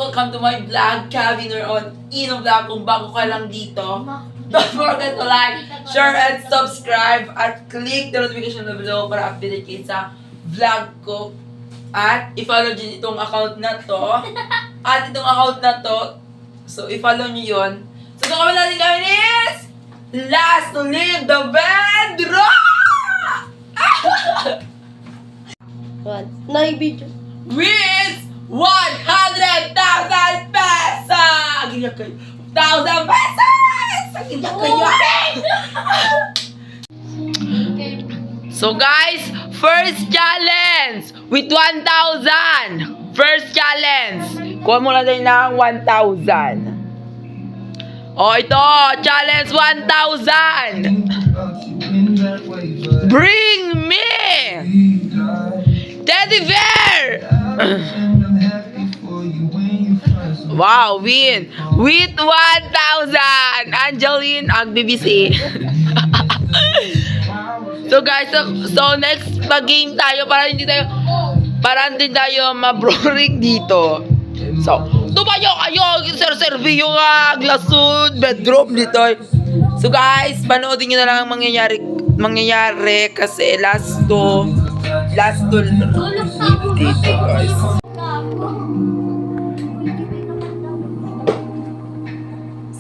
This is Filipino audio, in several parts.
welcome to my vlog, Kevin or on Ino Vlog. Kung bago ka lang dito, don't forget to like, share, and subscribe. At click the notification below para update kayo sa vlog ko. At i-follow din itong account na to. At itong account na to, so i-follow nyo yun. So kung kami natin gawin is last to leave the bedroom! What? Nai-video. With 100,000 pesos! Agilya kayo. 1,000 pesos! Agilya kayo. So guys, first challenge with 1,000. First challenge. Kuha mo lang din ng 1,000. Oh, ito. Challenge 1,000. Bring me teddy bear. Wow, win. With 1,000. Angeline, BBC. So guys, so next pag-game tayo para hindi tayo ma-boring dito. So, tumayo kayo, serve yung glasun, bedroom dito. So guys, panoodin nyo na lang ang mangyayari kasi last to dito guys.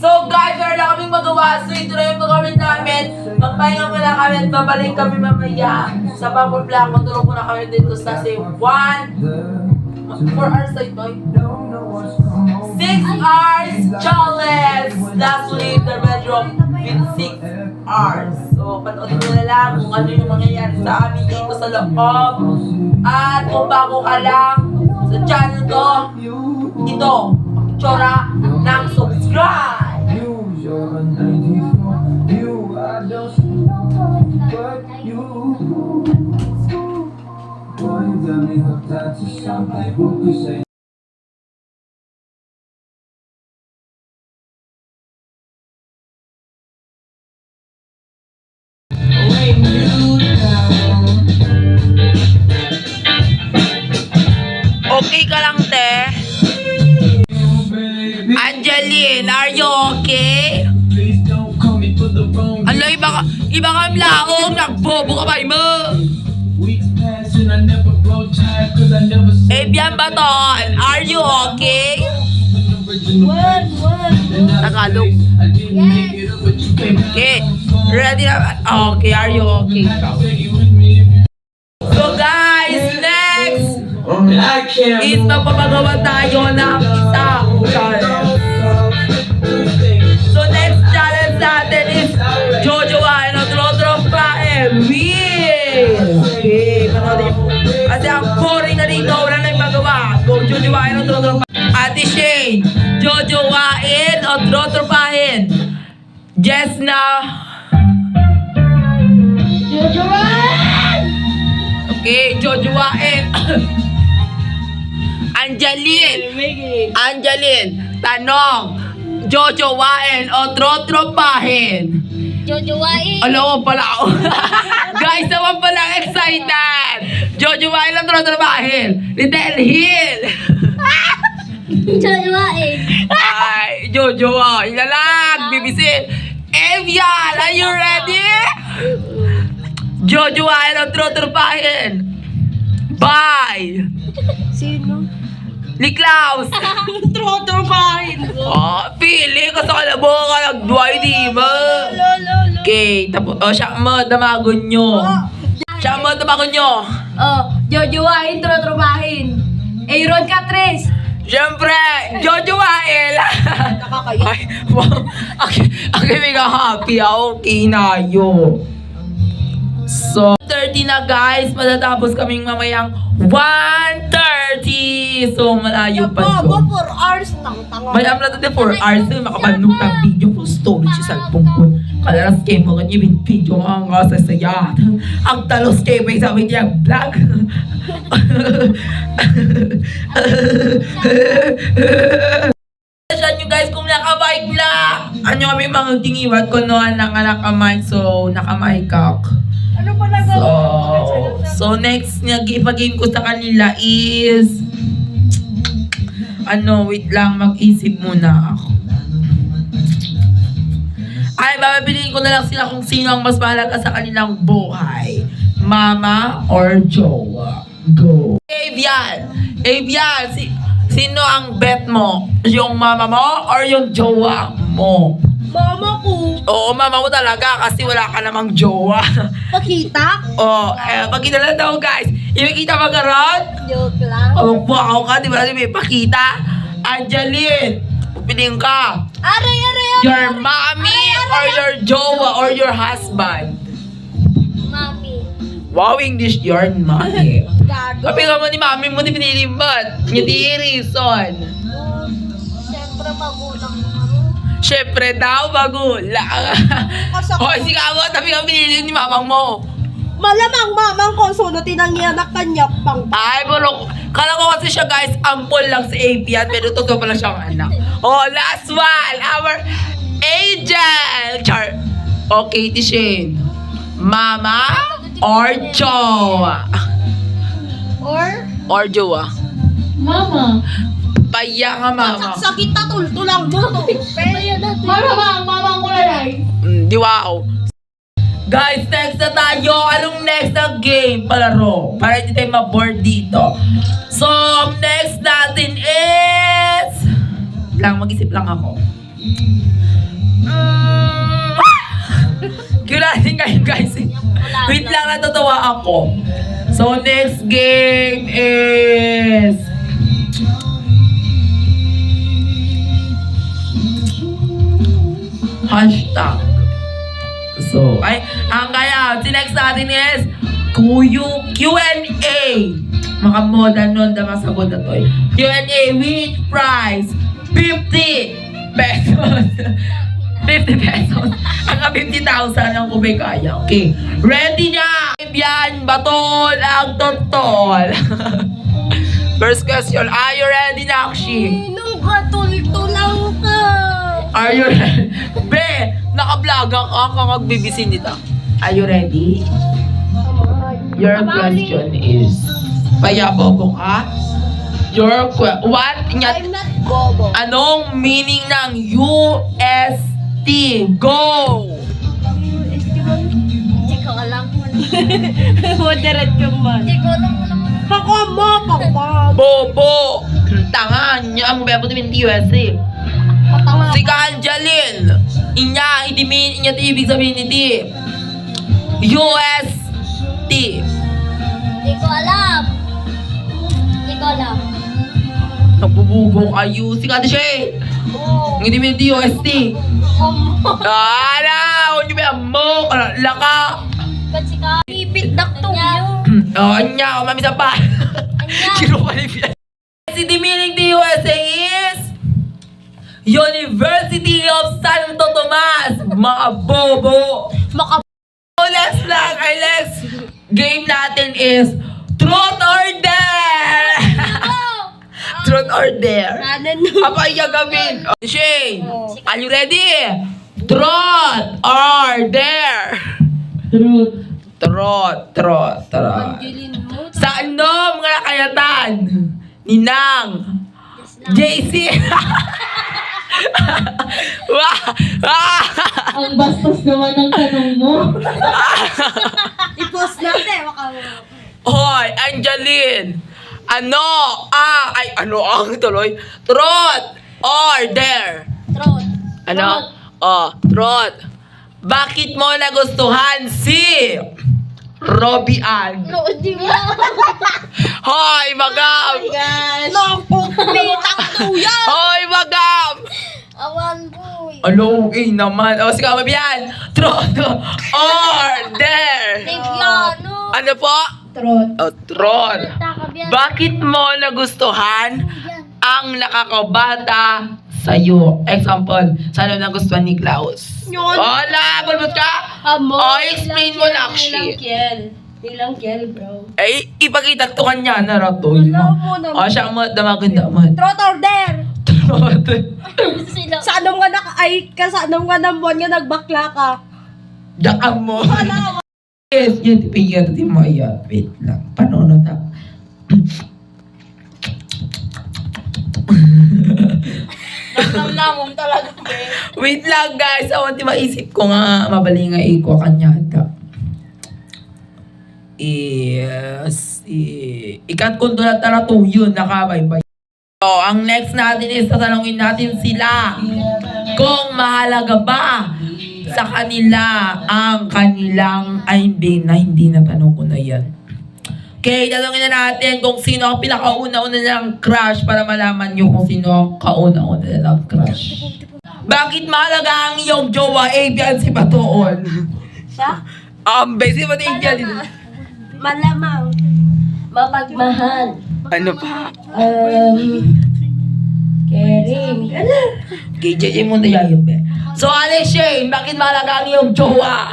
So guys, wala na kaming magawa. So ito na yung gagawin namin. Magpahinga muna kami at babalik kami mamaya sa Bubble Vlog. Magtulog muna kami dito sa 4 hours na ito. 6 hours challenge. Last to leave the bedroom with 6 hours. So panoodin nyo na lang kung ano yung mangyayari sa amin dito sa loob. At kung bago ka lang sa channel ko, ito, tsura ng subscribe! Okay ka lang, te? Angeline, are you okay? Ano, iba kang laong, nagbobo ka ba mo? Ebian Baton, are you okay? Tagalog. Okay, ready na? Okay, are you okay? So guys, next is magpapagawa tayo ng isang challenge. So next challenge natin is Jojoain o Trotropain. Okay, panoodin mo. Kasi ang boring na dito, wala na yung magawa. Go Jojoain o Trotropain. Ate Shane, Jojoain o Trotropain. Yes na. Jojoain! Okay, Jojoain. Angeline, tanong, Jojoain o Trotropahin? Jojoain! Alam mo pala ako. Guys, naman pala excited. Jojoain o Trotropahin? Little Hill. Jojoain! Ay, Jojoain na lang. BBC. Evian, are you ready? Jojoain o Trotropahin? Bye. Sino? Niklaus. Trotropain! Oh, pili ko sa kalabo ka nagduay, di ba? Okay, tapos, siya mo, damagon nyo. Siya mo, damagon nyo. Jojoain, Trotropain. Aaron Catres. Siyempre, Jojoain. Nakakaya. Ay, wow. Okay, mega happy. Okay na yun. So, 30 na guys. Matatapos kaming mamayang 1:30. So, malayo pa ito. 4 hours tang-tanga. May upload natin 4 hours na makapanong ng video ko storage sa cellphone ko. Kalaras kayo mo ganyan yung video ang sasaya. Ang talos kayo may sabi niya vlog. Saan nyo guys kung nakabike lang. Ano kami mga tingiwat ko noon ng nakamike. So, nakamike ako. Ano pa nagawa? So next na ipag-game ko sa kanila is Wait lang, mag-isip muna ako. Ay, bababiliin ko na lang sila kung sino ang mas mahalaga sa kanilang buhay. Mama or jowa? Go. Avian! Sino ang bet mo? Yung mama mo or yung jowa mo? Mama ko. Oo, mama mo talaga kasi wala ka namang jowa. Pakita? Pagkita lang daw guys. Ipakita mo karon? Joke lang. Wow ka, di ba natin may pakita? Angeline, pupiling ka. Aray. Your mommy or your jowa or your husband? Mami. Wow, English, your mommy. Gago. Kapag mo ni mami mo, di pinilimbat. Hindi reason. Siyempre magulang mo. Siyempre daw, magulang. Hoy, sigaw mo, tapi ka pinili ni mamang mo. Malamang mamang ko sunutin ang iyanak kanya pang. Ay, bulok. Kala ko kasi siya guys, ampol lang sa APN, pero totoo pala siyang anak. Oh, last one, our angel. Char. Okay, Shane. Mama or jowa? Or jowa? Mama. Paya nga mama. Sakit na tultulang mo. Mama ko na Di wow. Guys, next na tayo. Anong next na game palaro? Para hindi tayo ma-board dito. So, next natin is... mag-isip lang ako. Kulasin kayo guys. Wait lang, natatawa ako. So, next game is... Hashtag. So, ang kaya, next natin is Q&A. Makamoda nun na masagot na to. Q&A with price 50 pesos. 50 pesos. Hanggang 50,000 ang kumay kaya. Okay. Ready na! Yan, batol ang totol. First question, are you ready, Nakshi? Nung katultulang ka. Are you ready? Be, naka-vlog ka magbibisin dito. Are you ready? Your question is, payabobo ka? What? I'm not bobo. Anong meaning ng UST? Go! Hindi ko alam mo na. Moderate yung man. Hindi ko alam mo naman. Ako mo, papa. Bobo! Tanga niya ang bebo din UST. Patanga. Si Angeline, inya ibig sabihin ni UST. Hindi ko alam. Nagbububo kayo. Si Kati Shay. Oo. Hindi ibig UST. Hindi ba mo? Laka. Ba't si ka? Ipit daktong yun. Anya, umamisa pa. Kiro pa ni Fiat. Si the meaning to USA is University of Santo Tomas. Mga bobo. Last lang, last game natin is Truth or Dare. Truth or Dare. Apa iya gamin? Shane, are you ready? Truth or Dare. Truth. Sa ano mga nakayatan? Ninang. JC. Ang bastos naman ng tanong mo. I-post natin. Hoy, Angeline. Ano ang tuloy? Truth or Dare? Truth. Ano? Truth. Bakit mo nagustuhan si Robbie Ann? No, di ba? Hoy, Magam! Nakukupitang tuyan! Hoy, Magam! Awan boy. Ano, naman. Sige, mabiyan. Truth or Dare? Debiano. Ano po? Truth. Bakit mo nagustuhan ang nakakabata sa'yo? Example, saan nagustuhan ni Klaus? Yun. Hola, gulbot ka? Explain mo na, shit. Ilang kiel, bro. Ipakita to kanya na ratoy mo. Wala mo naman. Siya mo, damaganda mo. Truth or Dare? Truth. Sa anong nga sa anong nga namuan nga nagbakla ka? Diyan mo. Wala. Yes, yan, tipigyan natin mo yan. Wait lang, panonood ako. Namnamon talaga, be. Wait lang guys, awan ti maisip ko nga mabali nga iko kanyata. Yes. Ikat kundo na tara to yun, nakabaybay. So, ang next natin is tatanungin natin sila kung mahalaga ba sa kanila ang kanilang, ay hindi natanong ko na yan. Okay, tanongin na natin kung sino ang pinakauna-una nilang crush para malaman nyo kung sino ang kauna-una nilang crush. Bakit mahalaga ang iyong jowa, Avian si Batoon? Siya? Si Batoon dito. Malamang. Mapagmahal. Ano pa? Caring. Okay, JJ mo na yan, be. So, Alex Shane, bakit mahalaga ang iyong jowa?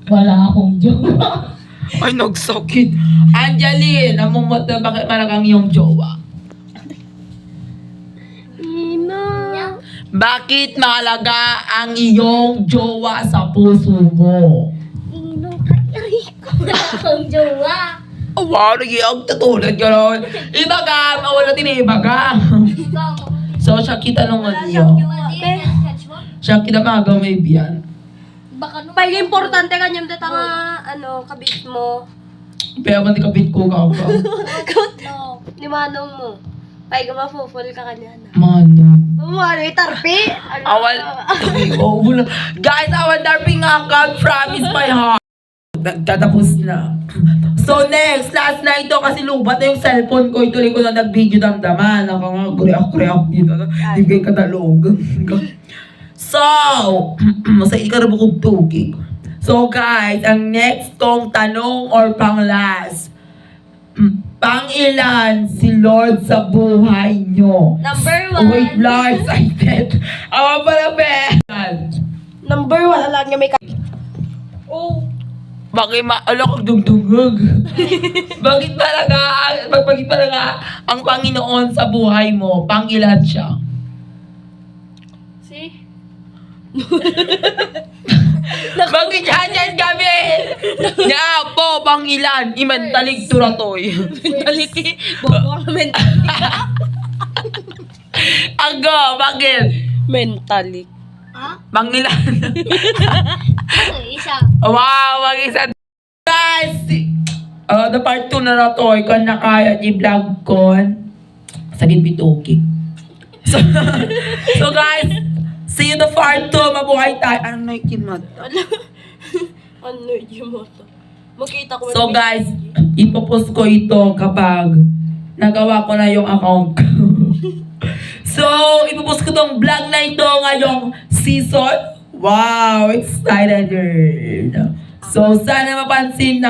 Wala akong jowa. Ay, nagsakit. Angeline, namumot na bakit mahalaga ang iyong jowa? Ina. Bakit mahalaga ang iyong jowa sa puso mo? Ino, wala akong jowa. Oh, wow, nag-iag tatulad ka ron. Ibaga, mawala tinibaga. So, siya kita nung niyo. Siya kita mga may biyan. Baka pag importante kanyang data nga, kabit mo. Pero man di kapit ko ka ba? No. Ni manong mo. Pag mafuful ka kanya na. Mano. Ano, tarpi? Awal. Oh, wala. Guys, awal darping nga God promise my heart. Nagtatapos na. So next, last na ito kasi lubat na yung cellphone ko. Ituloy ko na nag-video damdaman. Ako nga, kureak dito. Di kayo katalog. So, masaya ka na bukog tugig. So guys, ang next kong tanong or pang last. Pang-ilan si Lord sa buhay nyo? Number Oh, wait, 1. Lord, excited. Awa pala, be. Number 1, alam niya may Oh. Bakit alok dugdugug? Bakit talaga ang Panginoon sa buhay mo? Pang-ilan siya? See? Bakit yan kami? Nga po, pang-ilan? Imantalig turatoy. Mentality. Bokong mentality. Ago, bakit? Mentally. Pang-ilan? Isa. Wow, mag-isa. Guys, the part 2 na to, ikaw na kaya i-vlog ko. Sagit bituki. So guys, see you the part 2. Mabuhay tayo. Anong naikimat? Ano yung moto? Makita ko. So guys, ipopost ko ito kapag nagawa ko na yung account ko. So, ipopost ko tong vlog na ito ngayong season. Wow, excited. So, sana mapansin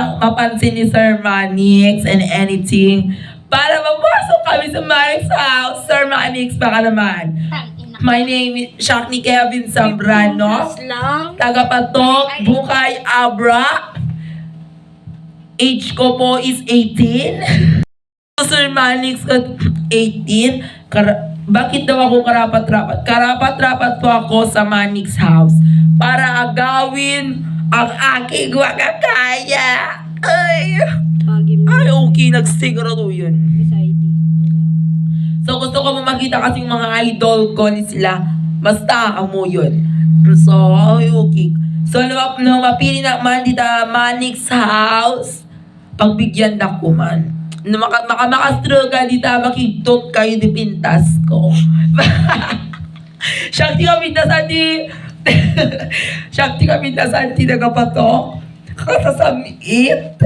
ni Sir Manix and anything para mapasok kami sa Manix house. Sir Manix, baka naman. My name is Shakni Kevin Zambrano. Lang. Tagapatok, Bukay Abra. Age ko po is 18. Sir Manix, 18. Bakit daw ako karapat-rapat? Karapat-rapat po ako sa Manix house para agawin ang aking wakakaya. Ay, okay, nagsigurado yun. So, gusto ko makita kasi yung mga idol ko ni sila. Basta, amo yun. So, okay. So, no, mapili na man dito Manix house. Pagbigyan na ko man. Makastroga dito, makiktot kayo di pintas ko. Shakti ka pintasan di... Shakti ka pintasan di nagapatok. Kasasamit.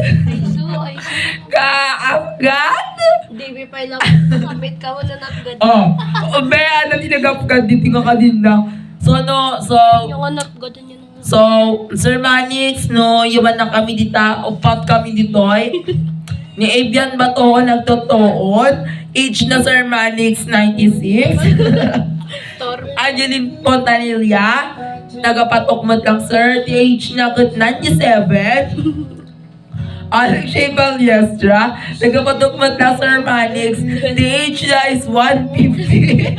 Kaagad. Di pa ilang kapit ka wala na agad. Bea na tinagapagad di tinga ka din lang. So, Yung anak gado niya nung... So, Sir Manix, no, yuman na kami dito, upat kami dito, ni Avian Bato, nagtotoon, age na Sir Manix, 96. Angeline Pontanilla, nagapatukmat lang Sir, the age na 97. Alex Shea Valiestra, nagapatukmat lang Sir Manix, the age na is 150.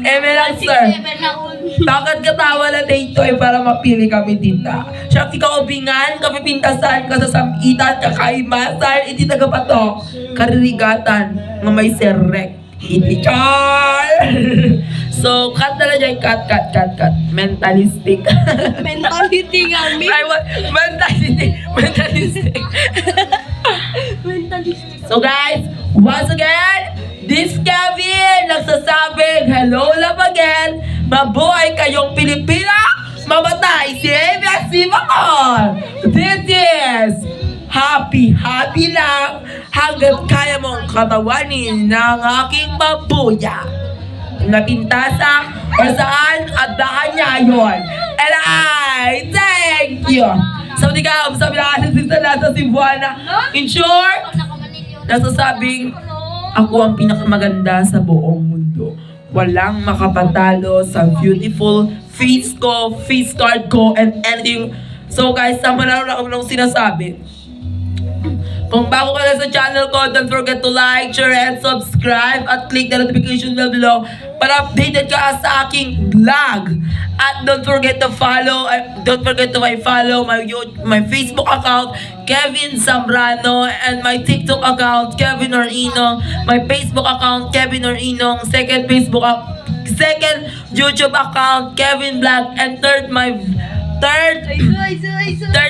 Eme lang, sir. Bakit katawa na dito para mapili kami tita? Siya kaubingan, kapipintasan, kasasamitan, kakaimasan, iti tagapato, karirigatan, nga may serek. Iti char! So, cut na dyan, cut. Mentalistic. Mentality nga, mi. Ay, what? Mentalistic. Mentality. So guys, once again, this Kevin nagsasabing, hello love again, mabuhay kayong Pilipina, mamatay si Evia Simon. This is happy lang hanggat kaya mong katawanin ng aking babuya. Napintasa or saan at dahan niya yun. And I thank you. Sabi na kasi sa Cebuana. In short, nasasabing, ako ang pinakamaganda sa buong mundo. Walang makapatalo sa beautiful face ko, face card ko, and anything. So guys, sama na ako ng sinasabi. Kung bago ka na sa channel ko, don't forget to like, share, and subscribe at click the notification bell below para updated ka sa aking vlog. At don't forget to follow my Facebook account, Kevin Zambrano, and my TikTok account, Kevin Orino, my Facebook account, Kevin Orino, second YouTube account, Kevin Vlog, and third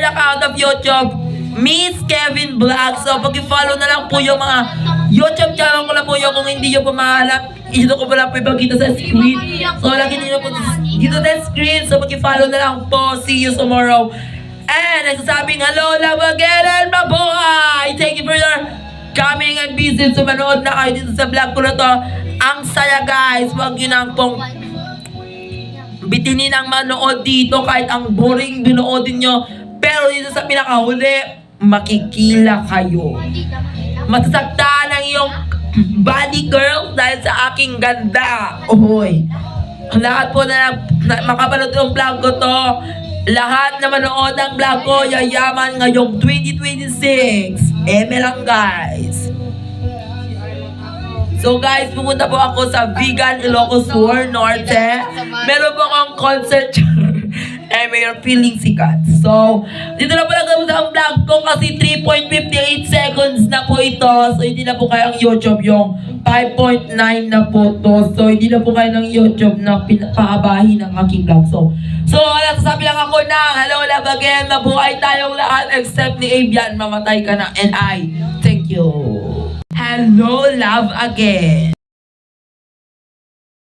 account of YouTube, Miss Kevin Vlog. So, pag-follow na lang po yung mga YouTube channel ko na po yung kung hindi nyo po mahanap. Ito ko pala po ipagkita sa screen. So, lagi nyo po dito sa screen. So, pag-follow na lang po. See you tomorrow. And, nagsasabing hello, love again, and mabuhay! Thank you for your coming and visit. So, manood na kayo dito sa vlog ko na to. Ang saya, guys. Huwag nyo nang pong bitinin ang manood dito kahit ang boring binoodin nyo. Pero dito sa pinakahuli, makikila kayo. Masasaktan ang iyong body girl dahil sa aking ganda. Ohoy. Lahat po na makapanood ng vlog ko to, lahat na manood ng vlog ko, yayaman ngayong 2026. Eme lang, guys. So guys, pupunta po ako sa Vegan Ilocos Sur Norte. Meron po akong concert and may feeling sikat. So, dito na po lang sa ang vlog ko kasi 3.58 seconds na po ito. So, hindi na po kayo ang YouTube yung 5.9 na po to. So, hindi na po kayo ng YouTube na pahabahin ng aking vlog. So, nagsasabi lang ako na, hello, love again, mabuhay tayong lahat except ni Avian, mamatay ka na. And I thank you. Hello, love again.